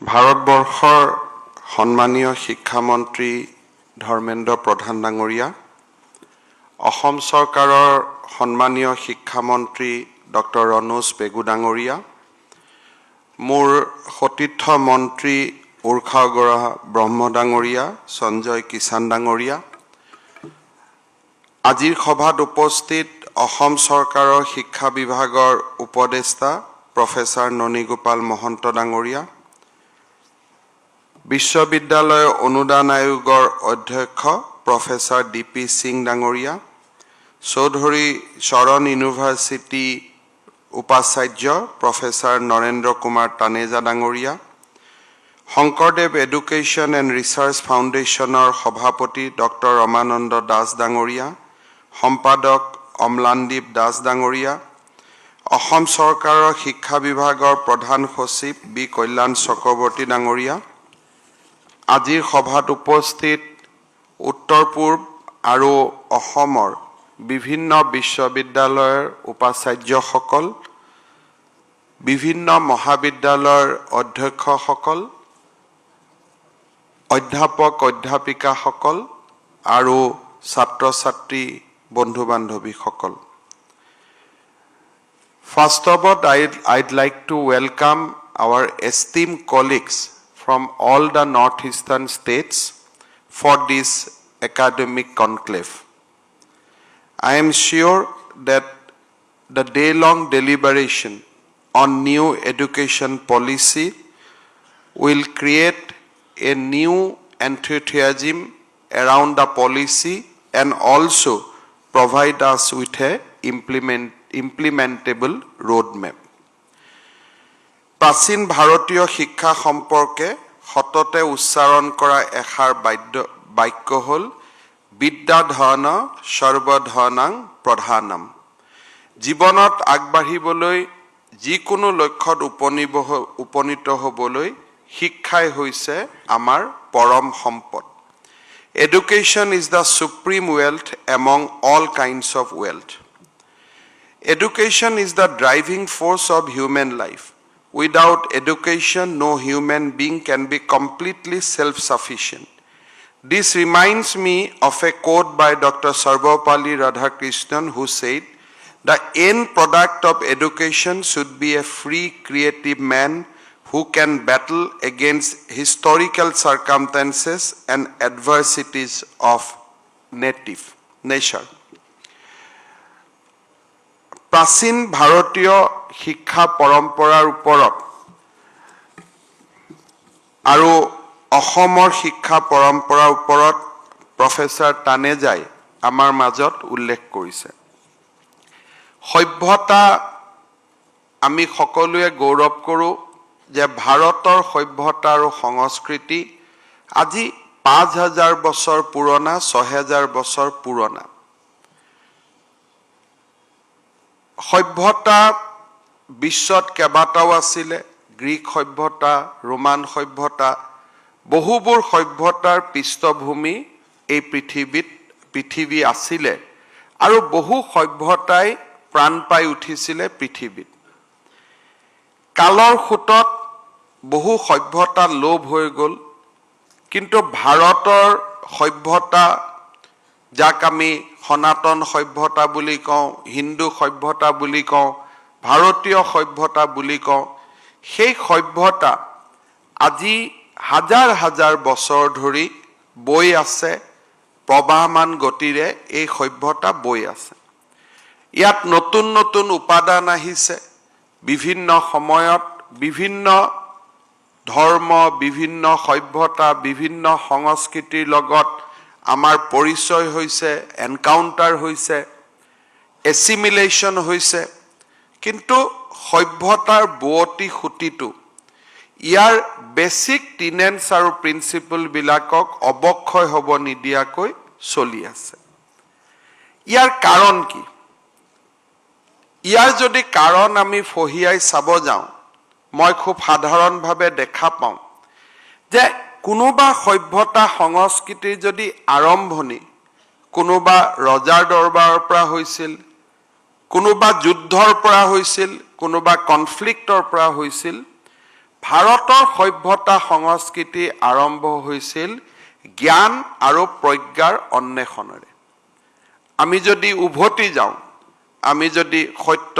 ভাৰতবৰ্ষৰ সন্মানীয় শিক্ষামন্ত্ৰী ধৰ্মেন্দ্ৰ প্ৰধান ডাঙৰীয়া, অসম চৰকাৰৰ সন্মানীয় শিক্ষামন্ত্ৰী ডক্টৰ ৰণোজ পেগু ডাঙৰীয়া, মোৰ সতীৰ্থ মন্ত্ৰী উৰ্খাগৰা ব্ৰহ্ম ডাঙৰীয়া, সঞ্জয় কিষাণ ডাঙৰীয়া, আজিৰ সভাত উপস্থিত অসম চৰকাৰৰ শিক্ষা বিভাগৰ উপদেষ্টা প্ৰফেসৰ ননীগোপাল মহন্ত ডাঙৰীয়া, বিশ্ববিদ্যালয় অনুদান আয়োগৰ অধ্যক্ষ প্ৰফেসৰ ডিপি সিং ডাঙৰীয়া, চৌধুৰী চৰণ ইউনিভাৰ্চিটি উপাচাৰ্য প্ৰফেসৰ নৰেন্দ্ৰ কুমাৰ তানেজা ডাঙৰীয়া, শংকৰদেৱ এডুকেশ্যন এণ্ড ৰিচাৰ্চ ফাউণ্ডেশ্যনৰ সভাপতি ডক্টৰ ৰমানন্দ দাস ডাঙৰীয়া, সম্পাদক অম্লানদীপ দাস ডাঙৰীয়া, অসম চৰকাৰৰ শিক্ষা বিভাগৰ প্ৰধান সচিব বি কল্যাণ চক্ৰৱৰ্তী ডাঙৰীয়া, আজিৰ সভাত উপস্থিত উত্তৰ পূৰ্ব আৰু অসমৰ বিভিন্ন বিশ্ববিদ্যালয়ৰ উপাচাৰ্যসকল, বিভিন্ন মহাবিদ্যালয়ৰ অধ্যক্ষসকল, অধ্যাপক অধ্যাপিকাসকল আৰু ছাত্ৰ ছাত্ৰী বন্ধু বান্ধৱীসকল। First of all, I'd like to welcome our esteemed colleagues from all the northeastern states for this academic conclave. I am sure that the day-long deliberation on new education policy will create a new enthusiasm around the policy and also provide us with a implementable roadmap. প্ৰাচীন ভাৰতীয় শিক্ষা সম্পৰ্কে সততে উচ্চাৰণ কৰা এষাৰ বাক্য হ'ল বিদ্যাধন সৰ্বধনাং প্ৰধানম। জীৱনত আগবাঢ়িবলৈ যিকোনো লক্ষ্যত উপনীত হ'বলৈ শিক্ষাই হৈছে আমাৰ পৰম সম্পদ। Education is the supreme wealth among all kinds of wealth. Education is the driving force of human life. Without education, no human being can be completely self-sufficient. This reminds me of a quote by Dr. Sarvapalli Radhakrishnan, who said, "The end product of education should be a free, creative man who can battle against historical circumstances and adversities of nature." প্ৰাচীন ভাৰতীয় শিক্ষা পৰম্পৰাৰ ওপৰত আৰু অসমৰ শিক্ষা পৰম্পৰাৰ ওপৰত প্ৰফেসৰ তানেজাই আমাৰ মাজত উল্লেখ কৰিছে। সভ্যতা আমি সকলোৱে গৌৰৱ কৰোঁ যে ভাৰতৰ সভ্যতা আৰু সংস্কৃতি আজি 5000 বছৰ পুৰণা, 6000 বছৰ পুৰণা। সভ্যতা বিশ্বত কেইবাটাও আছিলে, গ্ৰীক সভ্যতা, ৰোমান সভ্যতা, বহুবোৰ সভ্যতাৰ পৃষ্ঠভূমি এই পৃথিৱী আছিলে আৰু বহু সভ্যতাই প্ৰাণ পাই উঠিছিলে পৃথিৱীত। কালৰ সোঁতত বহু সভ্যতা লোভ হৈ গ'ল, কিন্তু ভাৰতৰ সভ্যতা, যাক আমি সনাতন সভ্যতা বুলি কওঁ, হিন্দু সভ্যতা বুলি কওঁ, ভাৰতীয় সভ্যতা বুলি কওঁ, সেই সভ্যতা আজি হাজাৰ হাজাৰ বছৰ ধৰি বৈ আছে, প্ৰবাহমান গতিৰে এই সভ্যতা বৈ আছে। ইয়াত নতুন নতুন উপাদান আহিছে, বিভিন্ন সময়ত বিভিন্ন ধৰ্ম, বিভিন্ন সভ্যতা, বিভিন্ন সংস্কৃতিৰ লগত আমাৰ পৰিচয় হৈছে, এনকাউণ্টাৰ হৈছে, এছিমিলেশ্যন হৈছে, কিন্তু সভ্যতাৰ বুৱতী সুঁতিটো ইয়াৰ বেছিক টিনেন্স আৰু প্ৰিন্সিপলবিলাকক অৱক্ষয় হ'ব নিদিয়াকৈ চলি আছে। ইয়াৰ কাৰণ কি? ইয়াৰ যদি কাৰণ আমি ফহিয়াই চাব যাওঁ, মই খুব সাধাৰণভাৱে দেখা পাওঁ যে কোনোবা সভ্যতা সংস্কৃতিৰ যদি আৰম্ভণি কোনোবা ৰজাৰ দৰবাৰৰ পৰা হৈছিল, কোনোবা যুদ্ধৰ পৰা হৈছিল, কোনোবা কনফ্লিক্টৰ পৰা হৈছিল, ভাৰতৰ সভ্যতা সংস্কৃতি আৰম্ভ হৈছিল জ্ঞান আৰু প্ৰজ্ঞাৰ অন্বেষণেৰে। আমি যদি উভতি যাওঁ, আমি যদি সত্য,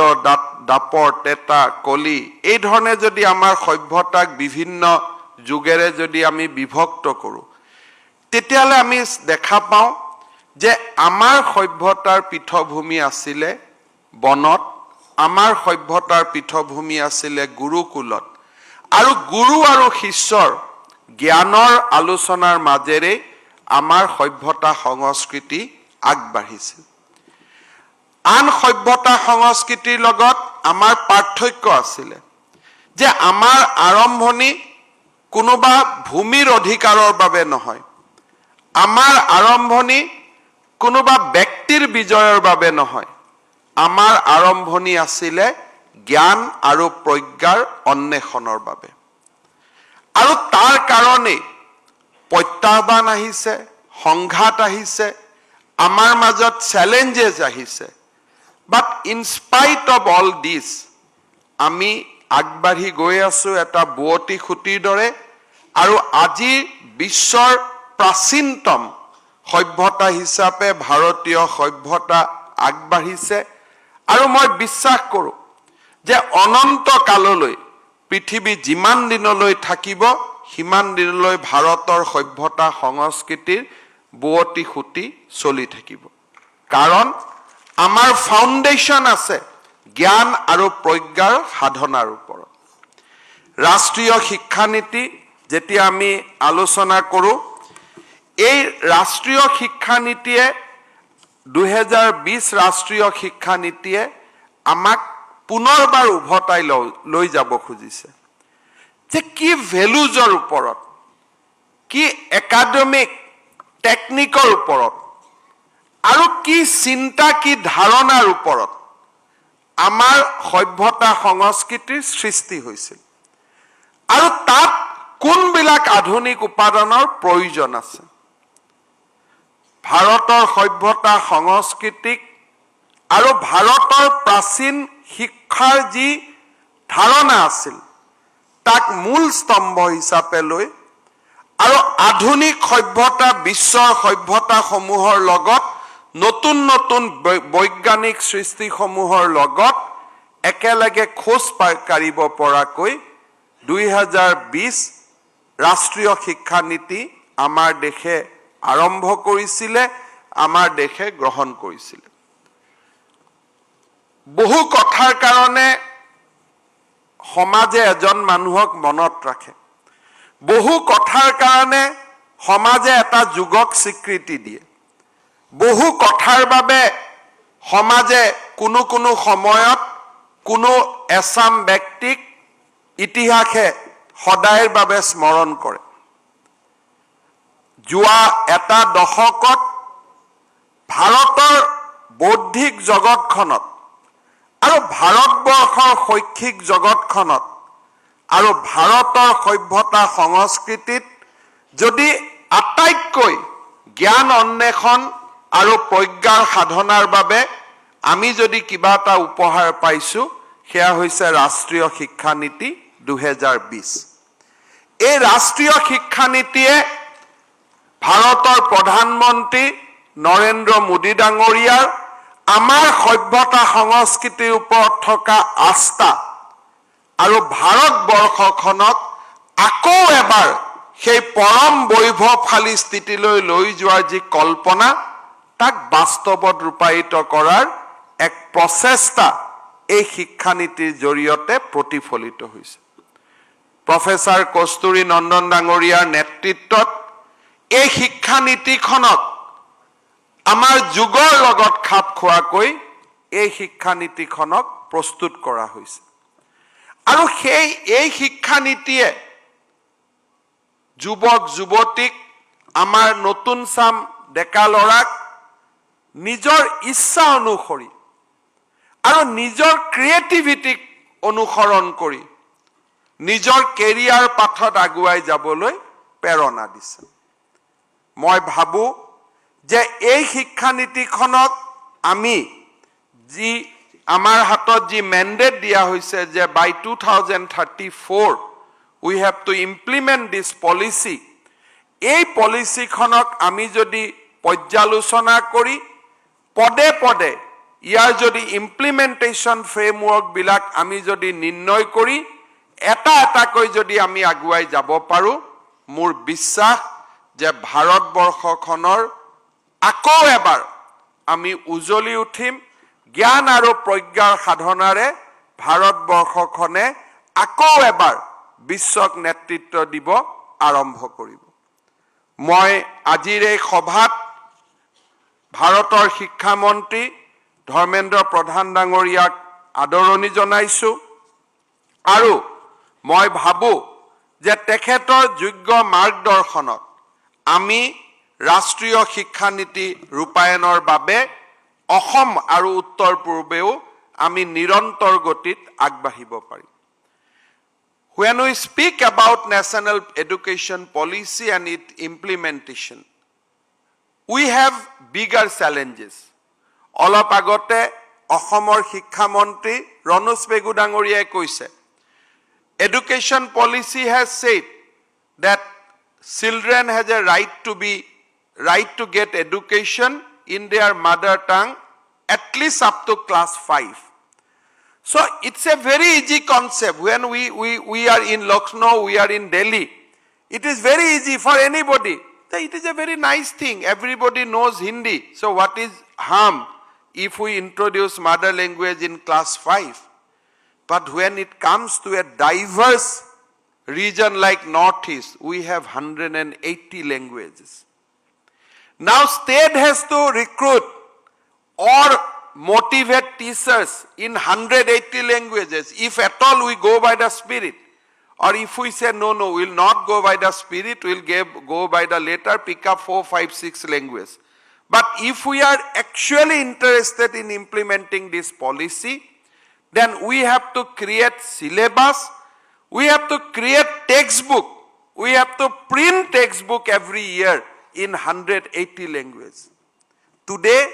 দাপৰ, তেতা, কলি এই ধৰণে যদি আমাৰ সভ্যতাক বিভিন্ন যুগেৰে যদি আমি বিভক্ত কৰোঁ, তেতিয়াহ'লে আমি দেখা পাওঁ যে আমাৰ সভ্যতাৰ পীঠভূমি আছিলে বনত, আমাৰ সভ্যতাৰ পীঠভূমি আছিলে গুৰুকুলত, আৰু গুৰু আৰু শিষ্যৰ জ্ঞানৰ আলোচনাৰ মাজেৰে আমাৰ সভ্যতা সংস্কৃতি আগবাঢ়িছিল। আন সভ্যতা সংস্কৃতিৰ লগত আমাৰ পাৰ্থক্য আছিলে যে আমাৰ আৰম্ভণি কোনোবা ভূমিৰ অধিকাৰৰ বাবে নহয়, আমাৰ আৰম্ভণি কোনোবা ব্যক্তিৰ বিজয়ৰ বাবে নহয়, আমাৰ আৰম্ভণি আছিলে জ্ঞান আৰু প্ৰজ্ঞাৰ অন্বেষণৰ বাবে। আৰু তাৰ কাৰণে প্ৰত্যাহ্বান আহিছে, সংঘাত আহিছে, আমাৰ মাজত চেলেঞ্জেছ আহিছে। But in spite of all দিছ আমি আগবাঢ়ি গৈ আছোঁ এটা বুৱতী খুঁটিৰ দৰে, আৰু আজি বিশ্বৰ প্ৰাচীনতম সভ্যতা হিচাপে ভাৰতীয় সভ্যতা আগবাঢ়িছে। আৰু মই বিশ্বাস কৰোঁ যে অনন্ত কাললৈ পৃথিৱী যিমান দিনলৈ থাকিব, সিমান দিনলৈ ভাৰতৰ সভ্যতা সংস্কৃতিৰ বুৱতী খুঁটি চলি থাকিব। কাৰণ আমাৰ ফাউণ্ডেশ্যন আছে জ্ঞান আৰু প্ৰজ্ঞাৰ সাধনাৰ ওপৰত। ৰাষ্ট্ৰীয় শিক্ষানীতি যেতিয়া আমি আলোচনা কৰোঁ, এই ৰাষ্ট্ৰীয় শিক্ষানীতিয়ে 2020 ৰাষ্ট্ৰীয় শিক্ষানীতিয়ে আমাক পুনৰবাৰ উভতাই লৈ যাব খুজিছে যে কি ভেলুজৰ ওপৰত, কি একাডেমিক টেকনিকৰ ওপৰত, আৰু কি চিন্তা, কি ধাৰণাৰ ওপৰত আমাৰ সভ্যতা সংস্কৃতিৰ সৃষ্টি হৈছিল, আৰু তাত কোনবিলাক আধুনিক উপাদানৰ প্ৰয়োজন আছে। ভাৰতৰ সভ্যতা সংস্কৃতিক আৰু ভাৰতৰ প্ৰাচীন শিক্ষাৰ যি ধাৰণা আছিল তাক মূল স্তম্ভ হিচাপে লৈ, আৰু আধুনিক সভ্যতা বিশ্বৰ সভ্যতাসমূহৰ লগত নতুন নতুন বৈজ্ঞানিক সৃষ্টিসমূহৰ লগত একেলগে খোজ কাঢ়িব পৰাকৈ 2020 ৰাষ্ট্ৰীয় শিক্ষানীতি আমাৰ দেশে আৰম্ভ কৰিছিলে, আমাৰ দেশে গ্ৰহণ কৰিছিলে। বহু কথাৰ কাৰণে সমাজে এজন মানুহক মনত ৰাখে, বহু কথাৰ কাৰণে সমাজে এটা যুগক স্বীকৃতি দিয়ে, বহু কথাৰ বাবে সমাজে কোনো কোনো সময়ত কোনো এচাম ব্যক্তিক ইতিহাসে সদায়ৰ বাবে স্মৰণ কৰে। যোৱা এটা দশকত ভাৰতৰ বৌদ্ধিক জগতখনত আৰু ভাৰতবৰ্ষৰ শৈক্ষিক জগতখনত আৰু ভাৰতৰ সভ্যতা সংস্কৃতিত যদি আটাইতকৈ জ্ঞান অন্বেষণ আৰু প্ৰজ্ঞাৰ সাধনাৰ বাবে আমি যদি কিবা এটা উপহাৰ পাইছোঁ, সেয়া হৈছে ৰাষ্ট্ৰীয় শিক্ষানীতি 2020। এই ৰাষ্ট্ৰীয় শিক্ষানীতিয়ে ভাৰতৰ প্ৰধানমন্ত্ৰী নৰেন্দ্ৰ মোদী ডাঙৰীয়াৰ আমাৰ সভ্যতা সংস্কৃতিৰ ওপৰত থকা আস্থা আৰু ভাৰতবৰ্ষখনক আকৌ এবাৰ সেই পৰম বৈভৱশালী স্থিতিলৈ লৈ যোৱাৰ যি কল্পনা, তাক বাস্তৱত ৰূপায়িত কৰাৰ এক প্ৰচেষ্টা এই শিক্ষানীতিৰ জৰিয়তে প্ৰতিফলিত হৈছে। প্ৰফেচাৰ কস্তুৰী নন্দন ডাঙৰীয়াৰ নেতৃত্বত এই শিক্ষানীতিখনক আমাৰ যুগৰ লগত খাপ খোৱাকৈ এই শিক্ষানীতিখনক প্ৰস্তুত কৰা হৈছে। আৰু এই শিক্ষানীতিয়ে যুৱক যুৱতীক, আমাৰ নতুন চাম ডেকা ল'ৰাক নিজৰ ইচ্ছা অনুসৰি আৰু নিজৰ ক্ৰিয়েটিভিটিক অনুসৰণ কৰি নিজৰ কেৰিয়াৰ পাথত আগুৱাই যাবলৈ প্ৰেৰণা দিছে। মই ভাবোঁ যে এই শিক্ষানীতিখনক আমি যি আমাৰ হাতত যি মেণ্ডেট দিয়া হৈছে যে by 2034 we have to implement this policy. এই পলিচিখনক আমি যদি পৰ্যালোচনা কৰি পদে পদে ইয়াৰ যদি ইমপ্লিমেন্টেশন ফ্ৰেমৱৰ্ক বিলাক আমি যদি নিৰ্ণয় কৰি এটা এটাকৈ যদি আমি আগুৱাই যাব পাৰো মোৰ বিশ্বাস যে ভাৰতবৰ্ষখনৰ আকৌ এবাৰ আমি উজলি উঠিম জ্ঞান আৰু প্ৰজ্ঞাৰ সাধনাৰে ভাৰতবৰ্ষখনে আকৌ এবাৰ বিশ্বক নেতৃত্ব দিব আৰম্ভ কৰিব মই আজিৰ এই সভাত ভাৰতৰ শিক্ষা মন্ত্ৰী ধৰ্মেন্দ্ৰ প্ৰধান ডাঙৰীয়াক আদৰণি জনাইছো আৰু মই ভাবো যে তেখেতৰ যোগ্য মাৰ্গদৰ্শনত আমি ৰাষ্ট্ৰীয় শিক্ষা নীতি ৰূপায়ণৰ বাবে অসম আৰু উত্তৰ পূৰ্বেও আমি নিৰন্তৰ গতিত আগবাঢ়িব পাৰিম When we speak about national education policy and its implementation, we have bigger challenges. অলপ আগতে অসমৰ শিক্ষা মন্ত্ৰী ৰনোজ পেগু ডাঙৰীয়াই কৈছে Education policy has said that children has a right to get education in their mother tongue at least up to class 5. So it's a very easy concept. When we are in Lucknow, we are in Delhi, it is very easy for anybody. It is a very nice thing. Everybody knows Hindi. So what is harm if we introduce mother language in class 5? But when it comes to a diverse region like Northeast, we have 180 languages. Now state has to recruit or motivate teachers in 180 languages. If at all we go by the spirit, or if we say no, we will not go by the spirit, we will go by the letter, pick up 4, 5, 6 languages. But if we are actually interested in implementing this policy, then we have to create syllabus, we have to create textbook, we have to print textbook every year in 180 languages. Today,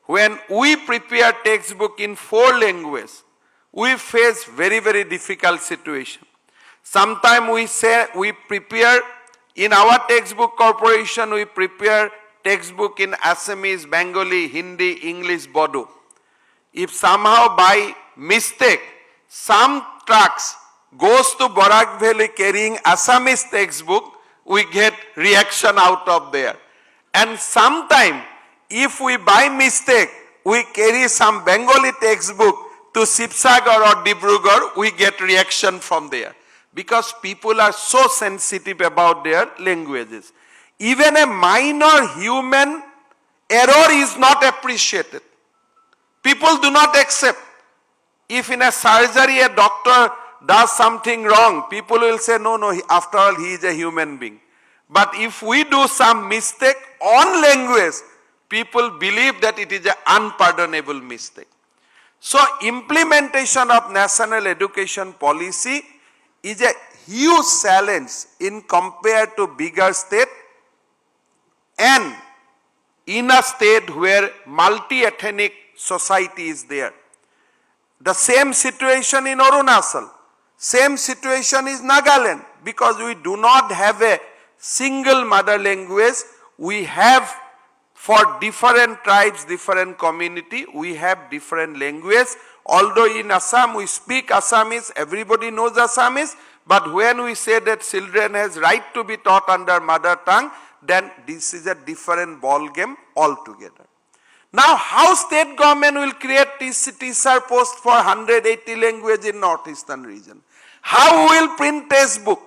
when we prepare textbook in 4 languages, we face very, very difficult situation. Sometimes we say we prepare in our textbook corporation, we prepare textbook in Assamese, Bengali, Hindi, English, Bodo. If somehow by mistake some trucks goes to Barak Valley carrying Assamese textbook, we get reaction out of there. And sometime if we by mistake we carry some Bengali textbook to Sibsagar or Dibrugarh, we get reaction from there. Because people are so sensitive about their languages. Even a minor human error is not appreciated. People do not accept. If in a surgery a doctor does something wrong, people will say, no, after all he is a human being. But if we do some mistake on language, people believe that it is an unpardonable mistake. So implementation of national education policy is a huge challenge in compared to bigger state and in a state where multi-ethnic society is there. The same situation in Arunachal, same situation is Nagaland, because we do not have a single mother language. We have for different tribes, different community, we have different language. Although in Assam we speak Assamese, everybody knows Assamese, but when we say that children has right to be taught under mother tongue, then this is a different ball game altogether. Now how state government will create teacher post for 180 language in northeastern region? How will print textbook?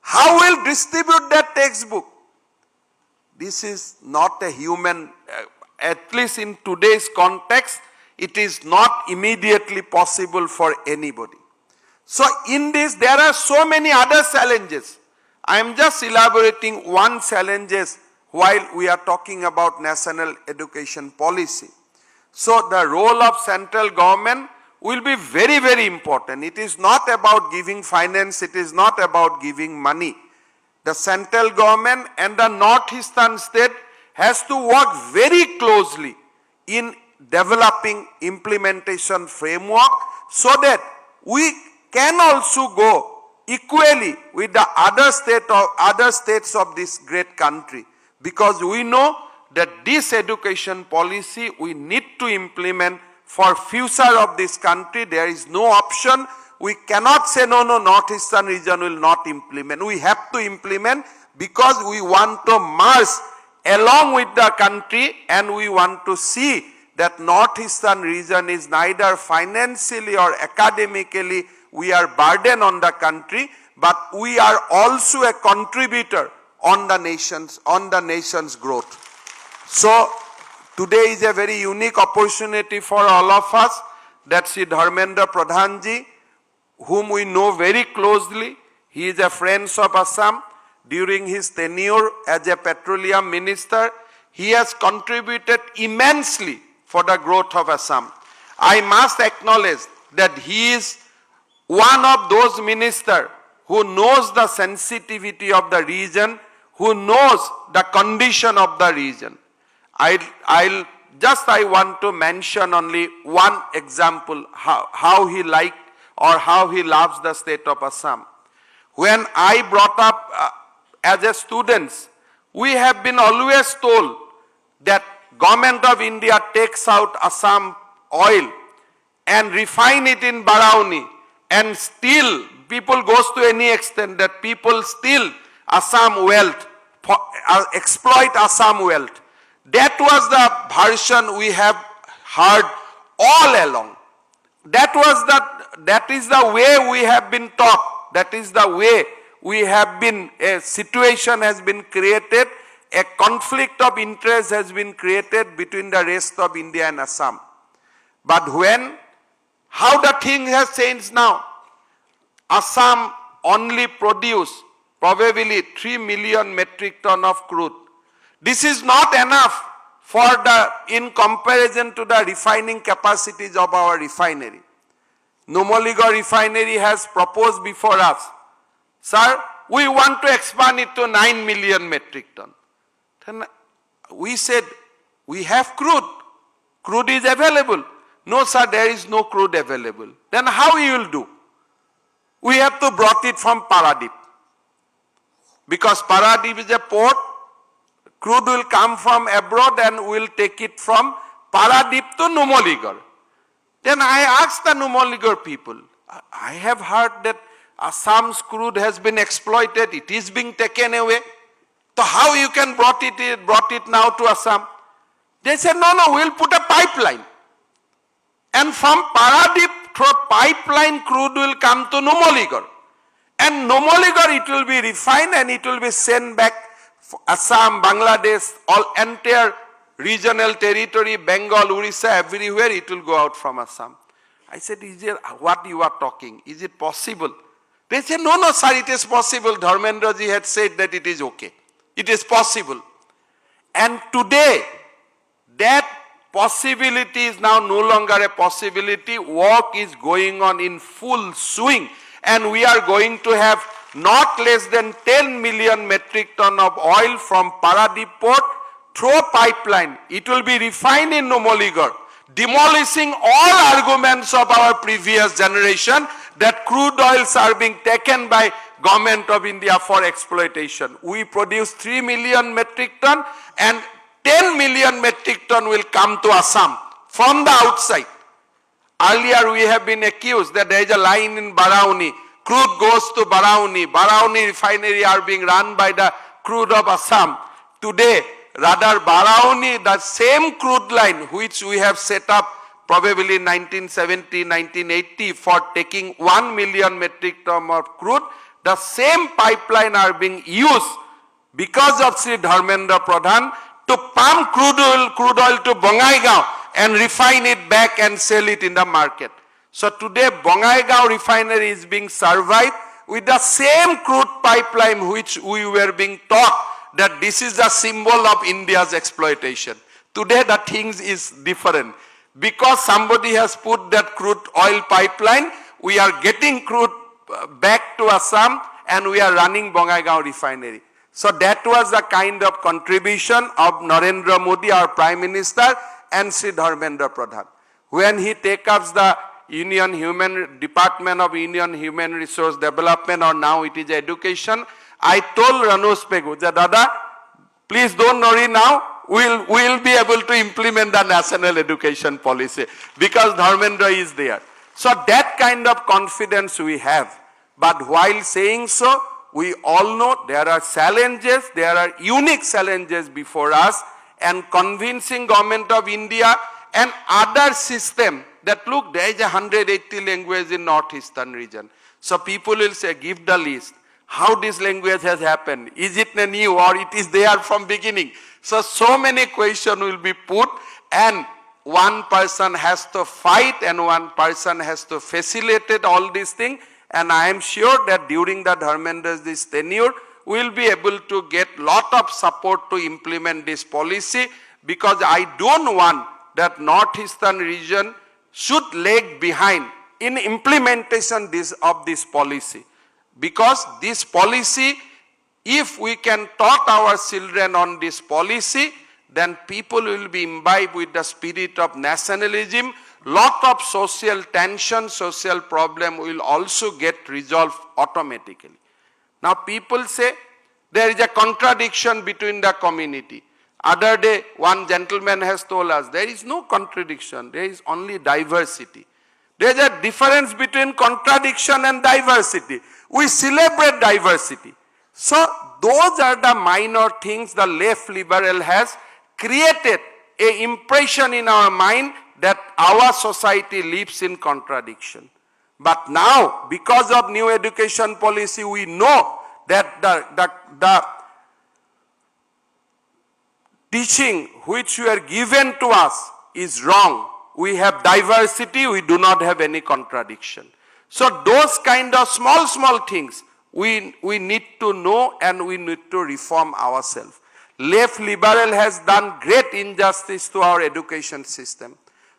How will distribute that textbook? This is not a human, at least in today's context, it is not immediately possible for anybody. So in this, there are so many other challenges. I am just elaborating one challenges while we are talking about national education policy. So the role of central government will be very, very important. It is not about giving finance, it is not about giving money. The central government and the northeastern state has to work very closely in developing implementation framework so that we can also go equally with the other states of this great country, because we know that this education policy we need to implement for future of this country. There is no option. We cannot say no, Northeastern region will not implement. We have to implement because we want to march along with the country, and we want to see that Northeastern region is neither financially or academically we are burden on the country, but we are also a contributor on the nation's growth. So today is a very unique opportunity for all of us that Sri Dharmendra Pradhan ji, whom we know very closely, he is a friend of Assam. During his tenure as a petroleum minister, he has contributed immensely for the growth of Assam. I must acknowledge that he is one of those ministers who knows the sensitivity of the region, who knows the condition of the region. I want to mention only one example how he liked or how he loves the state of Assam. When I brought up as a students, we have been always told that Government of India takes out Assam oil and refine it in Barauni, and still people goes to any extent that people steal Assam wealth, exploit Assam wealth. That was the version we have heard all along. That is the way we have been taught. That is the way we have been, a situation has been created, a conflict of interest has been created between the rest of India and Assam. But how the thing has changed now? Assam only produce probably 3 million metric ton of crude. This is not enough in comparison to the refining capacities of our refinery. Numaligarh refinery has proposed before us, sir, we want to expand it to 9 million metric ton. Then we said, we have crude. Crude is available. No, sir, there is no crude available. Then how you will do? We have to brought it from Paradip. Because Paradip is a port, crude will come from abroad and we will take it from Paradip to Numaligarh. Then I asked the Numaligarh people, I have heard that Assam's crude has been exploited, it is being taken away. So how you can brought it now to Assam? They said, no, we'll put a pipeline. And from Paradip through pipeline crude will come to Numaligarh. And Numaligarh it will be refined and it will be sent back Assam, Bangladesh, all entire regional territory, Bengal, Orissa, everywhere it will go out from Assam. I said, is it what you are talking? Is it possible? They said, no, sir, it is possible. Dharmendra ji had said that it is okay. It is possible. And today, that possibility is now no longer a possibility. Work is going on in full swing. And we are going to have not less than 10 million metric ton of oil from Paradip port through pipeline. It will be refined in Numaligarh, demolishing all arguments of our previous generation that crude oils are being taken by Government of India for exploitation. We produce 3 million metric ton and 10 million metric ton will come to Assam from the outside. Earlier we have been accused that there is a line in Barauni. Crude goes to Barauni. Barauni refinery are being run by the crude of Assam. Today, rather Barauni, the same crude line which we have set up probably in 1970, 1980 for taking 1 million metric ton of crude, the same pipeline are being used because of Sri Dharmendra Pradhan to pump crude oil to Bongaigaon and refine it back and sell it in the market. So today Bongaigaon refinery is being survived with the same crude pipeline which we were being taught that this is the symbol of India's exploitation. Today the things is different. Because somebody has put that crude oil pipeline, we are getting crude back to Assam and we are running Bongaigaon refinery. So that was the kind of contribution of Narendra Modi, our Prime Minister, and Sri Dharmendra Pradhan. When he takes up the Department of Union Human Resource Development, or now it is Education. I told Ranush Pegu that, Dada, please don't worry now, we'll be able to implement the national education policy because Dharmendra is there. So that kind of confidence we have. But while saying so, we all know there are challenges, there are unique challenges before us, and convincing Government of India and other system that look, there is 180 languages in Northeastern region. So people will say, give the list. How this language has happened? Is it new or it is there from beginning? So many questions will be put, and one person has to fight and one person has to facilitate all these things. And I am sure that during the Dharmendra's tenure, we will be able to get lot of support to implement this policy, because I don't want that Northeastern region should lag behind in implementation of this policy. Because this policy, if we can taught our children on this policy, then people will be imbibed with the spirit of nationalism. Lot of social tension, social problem will also get resolved automatically. Now people say there is a contradiction between the community. Other day, one gentleman has told us there is no contradiction, there is only diversity. There is a difference between contradiction and diversity. We celebrate diversity. So those are the minor things the left liberal has created an impression in our mind that our society lives in contradiction. But now, because of new education policy, we know that the teaching which were given to us is wrong. We have diversity, we do not have any contradiction. So those kind of small things we need to know, and we need to reform ourselves. Left liberal has done great injustice to our education system.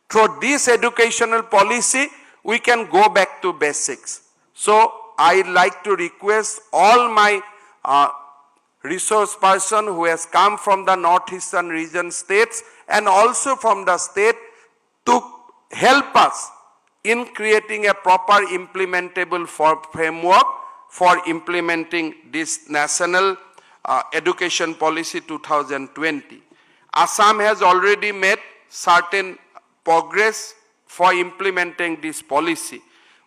Through this educational policy, we can go back to basics. So I like to request all my resource person who has come from the Northeastern region states and also from the state to help us in creating a proper implementable framework for implementing this national education policy 2020. Assam has already made certain progress for implementing this policy.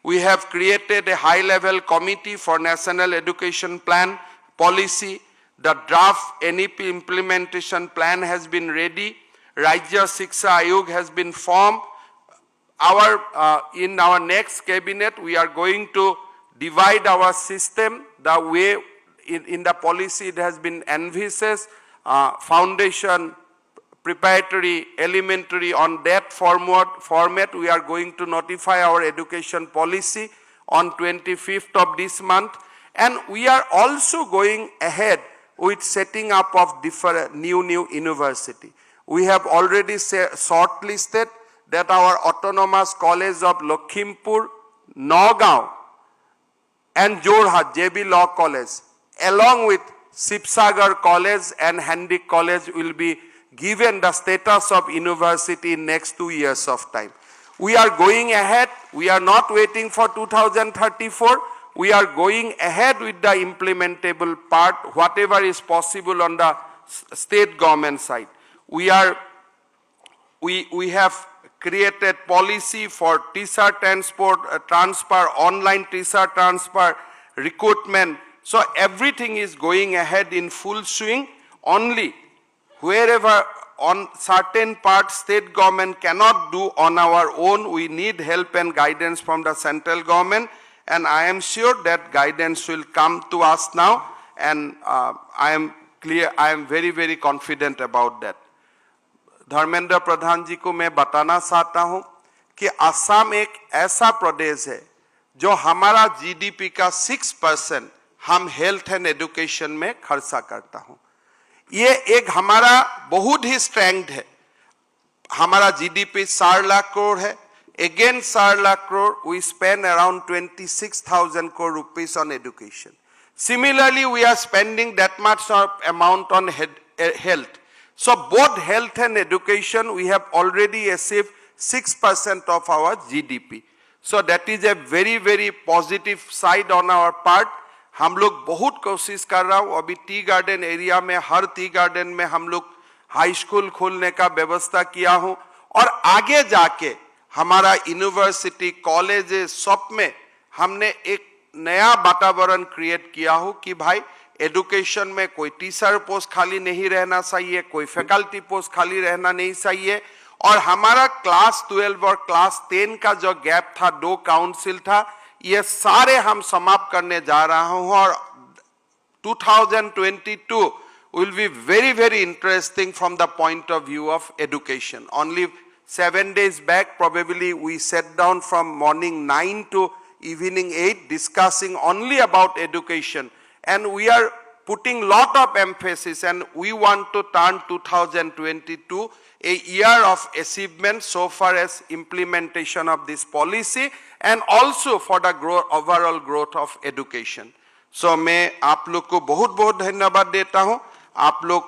We have created a high-level committee for national education plan policy. The draft NEP implementation plan has been ready. Rajya Shiksha Ayog has been formed. In our next cabinet, we are going to divide our system the way in the policy it has been envisaged, foundation, preparatory, elementary. On that format, we are going to notify our education policy on 25th of this month. And we are also going ahead with setting up of different new university. We have already shortlisted that our Autonomous College of Lakhimpur, Nagaon, and Jorhat, JB Law College, along with Sibsagar College and Handik College, will be given the status of university in next 2 years of time. We are going ahead. We are not waiting for 2034. We are going ahead with the implementable part, whatever is possible on the state government side. We have created policy for teacher transfer, online teacher transfer, recruitment. So everything is going ahead in full swing. Only wherever on certain parts state government cannot do on our own, we need help and guidance from the central government. And I am sure that guidance will come to us now, and I am very, very confident about that. Dharmendra Pradhan जी को मैं बताना चाहता हूं कि असम एक ऐसा प्रदेश है जो हमारा जीडीपी का 6% हम हेल्थ एंड एजुकेशन में खर्चा करता हूं। ये एक हमारा बहुत ही स्ट्रेंथ है। हमारा जीडीपी 4 लाख करोड़ है। Against 4 lakh crore, we spend around 26,000 crore rupees on education. Similarly, we are spending that much amount on health. So both health and education, we have already achieved 6% of our GDP. So that is a very very positive side on our part. हम लोग बहुत कोशिश कर रहा हूँ अभी tea garden area में हर tea garden में हम लोग हाई स्कूल खोलने का व्यवस्था किया हूँ और आगे जाके हमारा यूनिवर्सिटी कॉलेजेस सब में हमने एक नया वातावरण क्रिएट किया हो कि भाई एजुकेशन में कोई टीचर पोस्ट खाली नहीं रहना चाहिए, कोई फैकल्टी पोस्ट खाली रहना नहीं चाहिए। और हमारा क्लास 12 और क्लास 10 का जो गैप था, 2 काउंसिल था, ये सारे हम समाप्त करने जा रहा हूं और 2022 will be very very interesting from the point of view of education. Only 7 days back probably we sat down from morning 9 to evening 8 discussing only about education, and we are putting lot of emphasis, and we want to turn 2022 a year of achievement so far as implementation of this policy and also for the overall growth of education. So मैं आप लोग को बहुत बहुत धन्यवाद देता हूं। आप लोग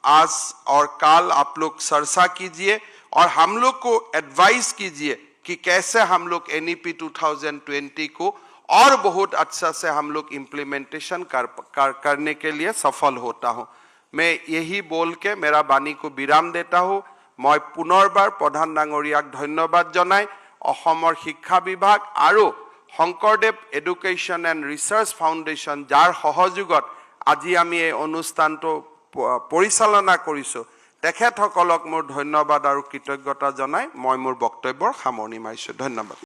आज और कल आप लोग चर्चा कीजिए और हम लोग को एडवाइस कीजिए कि कैसे हम लोग NEP 2020 को और बहुत अच्छा से हम लोग इम्प्लीमेंटेशन करने के लिए सफल होता हूं। मैं यही बोल के मेरा बाणी को विराम देता हूं। मैं पुनर्बार प्रधान डांगरियाक धन्यवाद जनाई অসমৰ শিক্ষা বিভাগ আৰু Sankardev education and research foundation যাৰ সহযোগত আজি আমি এই অনুষ্ঠানটো পৰিচালনা কৰিছোঁ তেখেতসকলক মোৰ ধন্যবাদ আৰু কৃতজ্ঞতা জনাই মই মোৰ বক্তব্যৰ সামৰণি মাৰিছোঁ। ধন্যবাদ।